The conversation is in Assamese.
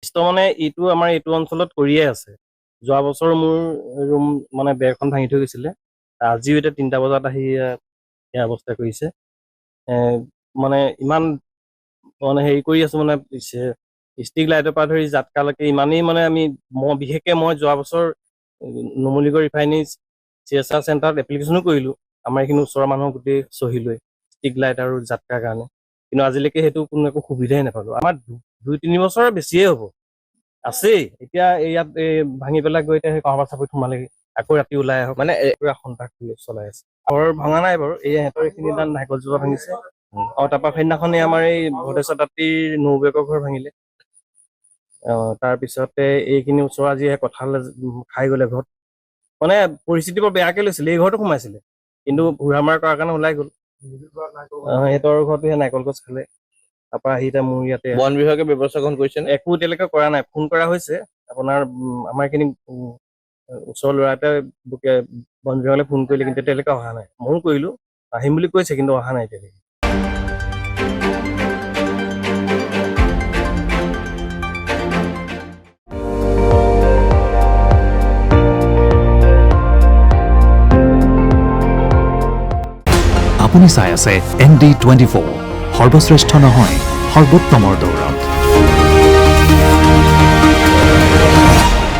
মানে এইটো আমাৰ এইটো অঞ্চলত কৰিয়ে আছে। যোৱা বছৰ মোৰ ৰুম মানে বেৰখন ভাঙি থৈ গৈছিলে। আজিও এতিয়া 3টা বজাত আহি এই অৱস্থা কৰিছে। মানে ইমান মানে হেৰি কৰি আছো মানে ষ্ট্ৰিক লাইটৰ পৰা ধৰি জাটকালৈকে ইমানেই মানে বিশেষকৈ মই যোৱা বছৰ নুমলীগড় ৰিফাইনেৰী CSR চেণ্টাৰত এপ্লিকেশ্যনো কৰিলোঁ। আমাৰ এইখিনি ওচৰৰ মানুহক গোটেই চহী লৈ ষ্ট্ৰিক লাইট আৰু জাটকাৰ কাৰণে, কিন্তু আজিলৈকে সেইটো কোনো একো সুবিধাই নাপালোঁ। আমাৰ 2-3 বছৰৰ বেছিয়ে হ'ব আছেই। এতিয়া ইয়াত ভাঙি পেলাই গৈ এতিয়া সেই কঁহাবাত চাপৰিত সোমালেগে, আকৌ ৰাতি ওলাই আহক, মানে পুৰা সন্ত্ৰাস চলাই আছে। ঘৰ ভঙা নাই বাৰু, এই সিহঁতৰ এইখিনি তাত নাৰিকলজোপা ভাঙিছে। তাৰপৰা সেইদিনাখনেই আমাৰ এই ভদেশ্বৰ তাঁতীৰ নবৌৱেকৰ ঘৰ ভাঙিলে। তাৰপিছতে এইখিনি ওচৰৰ আজি কঁঠাল খাই গ'লে ঘৰত, মানে পৰিস্থিতি বৰ বেয়াকে লৈছিলে। এই ঘৰতো সোমাইছিলে, কিন্তু ঘূৰা-মাৰ কৰাৰ কাৰণে ওলাই গ'ল। সিহঁতৰ ঘৰতো সেই নাৰিকল গছ খালে। তাৰপৰা আহি এতিয়া মোৰ ইয়াতে বন বিভাগে ব্যৱস্থা গ্ৰহণ কৰিছে নে? একো এতিয়ালৈকে কৰা নাই। ফোন কৰা হৈছে আপোনাৰ আমাৰ এইখিনি ওচৰৰ ল'ৰা এটাই বন বিভাগলৈ ফোন কৰিলে, কিন্তু এতিয়ালৈকে অহা নাই। ময়ো কৰিলোঁ, আহিম বুলি কৈছে, কিন্তু অহা নাই এতিয়ালৈকে। আপুনি চাই আছে ND24, সৰ্বশ্ৰেষ্ঠ নহয় সৰ্বোত্তমৰ দৌৰ।